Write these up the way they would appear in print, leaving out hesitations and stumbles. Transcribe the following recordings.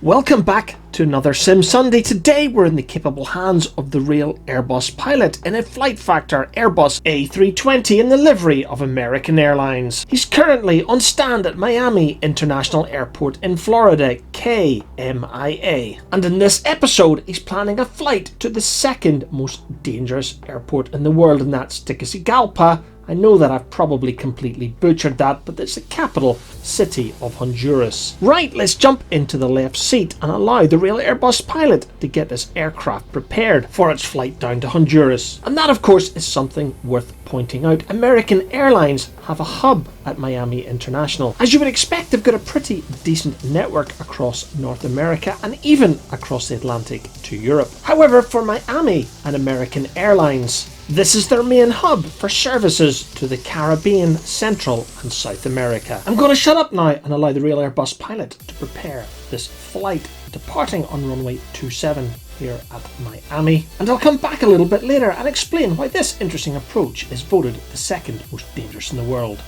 Welcome back to another Sim Sunday. Today we're in the capable hands of the Real Airbus pilot in a Flight Factor Airbus A320 in the livery of American Airlines. He's currently on stand at Miami International Airport in Florida, KMIA. And in this episode he's planning a flight to the second most dangerous airport in the world, and that's Tegucigalpa. I know that I've probably completely butchered that, but it's the capital city of Honduras. Right, let's jump into the left seat and allow the Real Airbus pilot to get this aircraft prepared for its flight down to Honduras. And that, of course, is something worth pointing out. American Airlines have a hub at Miami International. As you would expect, they've got a pretty decent network across North America and even across the Atlantic to Europe. However, for Miami and American Airlines, this is their main hub for services to the Caribbean, Central and South America. I'm going to shut up now and allow the Real Airbus pilot to prepare this flight departing on runway 27 here at Miami. And I'll come back a little bit later and explain why this interesting approach is voted the second most dangerous in the world.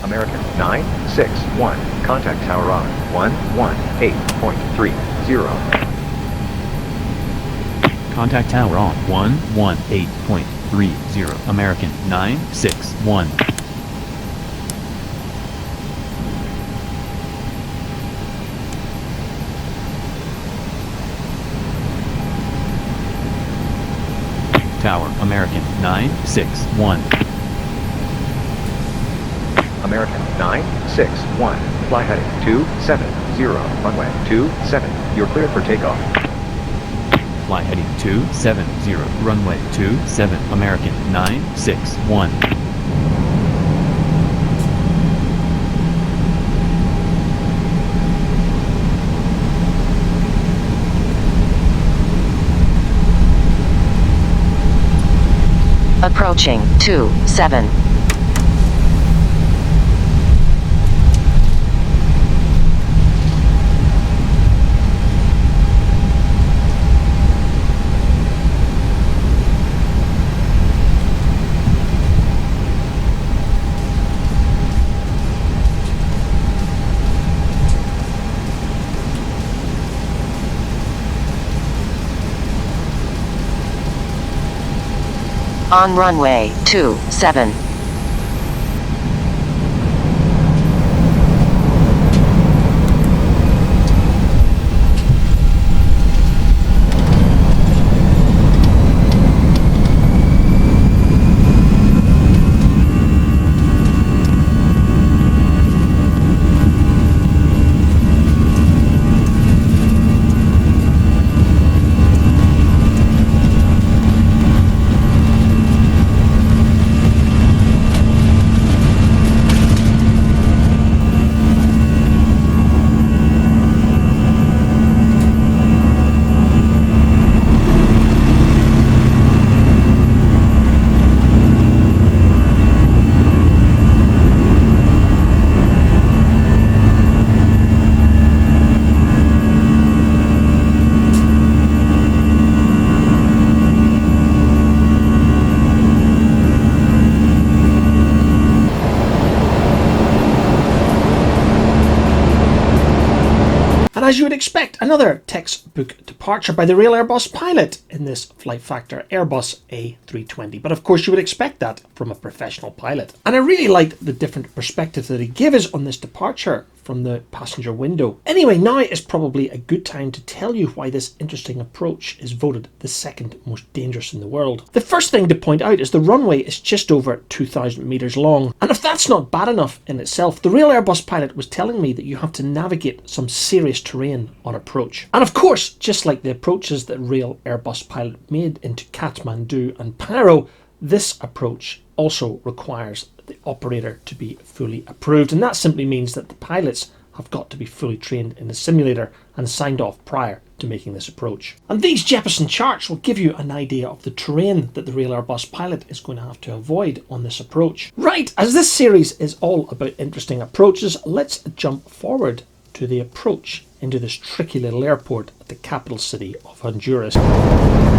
American 961, contact tower on 118.30. Contact tower on 118.30. American 961. Tower American 961. American 961, fly heading 270, runway 27, you're cleared for takeoff. Fly heading 270, runway 27, American 961. Approaching 27. On runway 27. And as you would expect, another textbook departure by the Real Airbus pilot in this Flight Factor Airbus A320. But of course you would expect that from a professional pilot. And I really liked the different perspective that he gave us on this departure from the passenger window. Anyway, now is probably a good time to tell you why this interesting approach is voted the second most dangerous in the world. The first thing to point out is the runway is just over 2,000 meters long. And if that's not bad enough in itself, the Real Airbus pilot was telling me that you have to navigate some serious terrain on approach. And of course, just like the approaches that Real Airbus pilot made into Kathmandu and Cairo, this approach also requires the operator to be fully approved, and that simply means that the pilots have got to be fully trained in the simulator and signed off prior to making this approach. And these Jeppesen charts will give you an idea of the terrain that the Real Airbus pilot is going to have to avoid on this approach. Right, as this series is all about interesting approaches, let's jump forward to the approach into this tricky little airport at the capital city of Honduras. 2,500.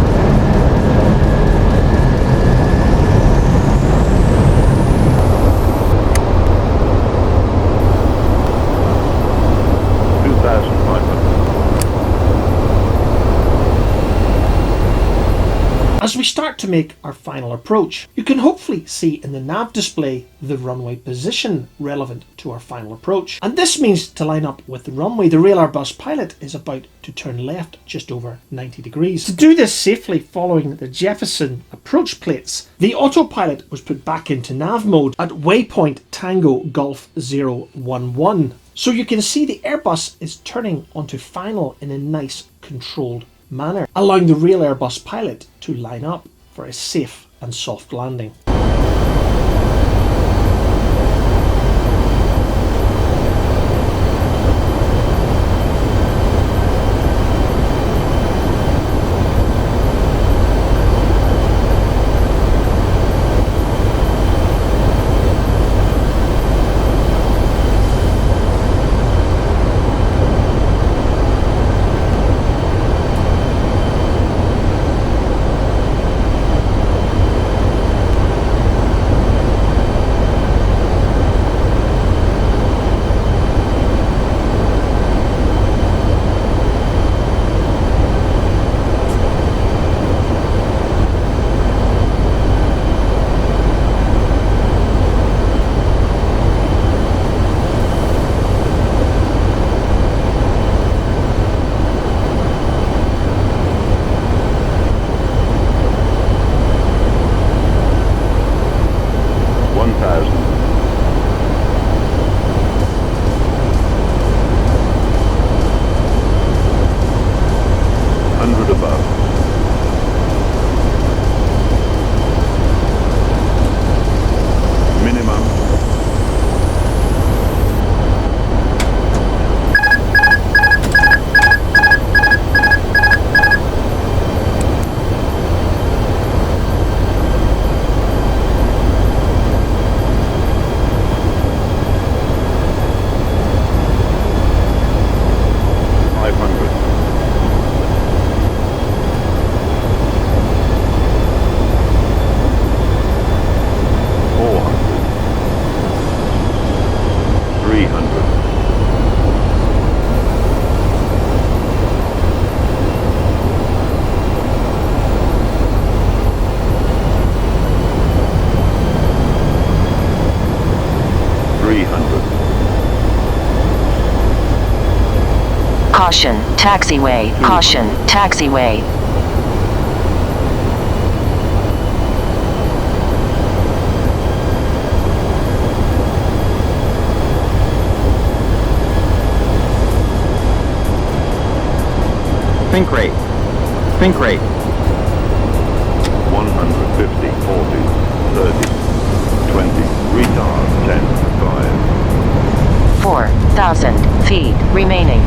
As we start to make our final approach, you can hopefully see in the nav display the runway position relevant to our final approach. And this means to line up with the runway, the Real Airbus pilot is about to turn left just over 90 degrees. To do this safely following the Jeppesen approach plates, the autopilot was put back into nav mode at waypoint Tango Golf 011. So you can see the Airbus is turning onto final in a nice controlled manner, allowing the Real Airbus pilot to line up for a safe and soft landing. Caution, taxiway. Caution, taxiway. Think rate. Think rate. 150, 40, 30, 20, retard, 10, 5. 4,000 feet remaining.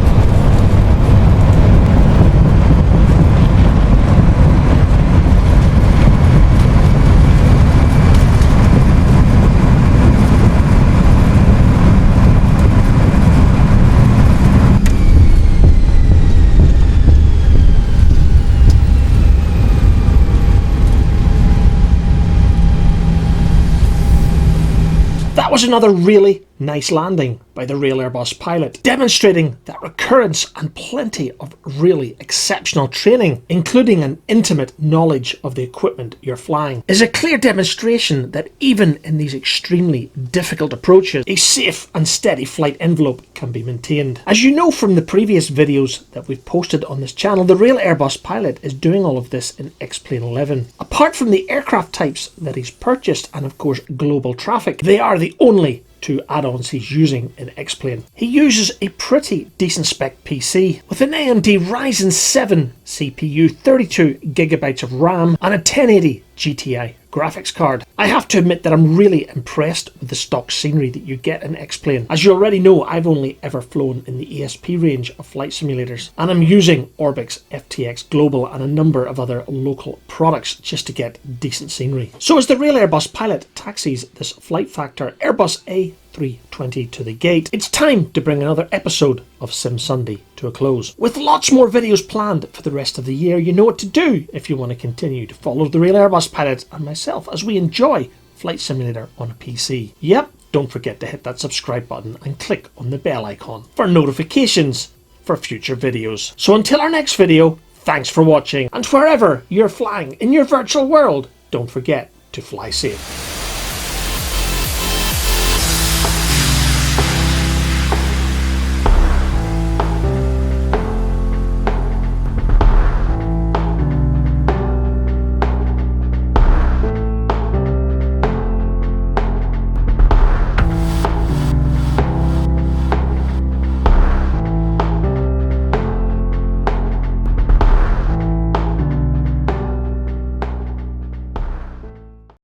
That was another really nice landing by the Real Airbus pilot, demonstrating that recurrence and plenty of really exceptional training, including an intimate knowledge of the equipment you're flying, is a clear demonstration that even in these extremely difficult approaches, a safe and steady flight envelope can be maintained. As you know from the previous videos that we've posted on this channel, the Real Airbus pilot is doing all of this in XPlane 11. Apart from the aircraft types that he's purchased and of course global traffic, they are the only two add-ons he's using in XPlane. He uses a pretty decent spec PC with an AMD Ryzen 7 CPU, 32GB of RAM and a 1080 GTI graphics card. I have to admit that I'm really impressed with the stock scenery that you get in XPlane. As you already know, I've only ever flown in the ESP range of flight simulators, and I'm using Orbix FTX Global and a number of other local products just to get decent scenery. So as the Real Airbus pilot taxis this Flight Factor Airbus A320 to the gate, it's time to bring another episode of Sim Sunday to a close. With lots more videos planned for the rest of the year, you know what to do if you want to continue to follow the Real Airbus pilot and myself as we enjoy Flight Simulator on a PC. Yep, don't forget to hit that subscribe button and click on the bell icon for notifications for future videos. So until our next video, thanks for watching, and wherever you're flying in your virtual world, don't forget to fly safe.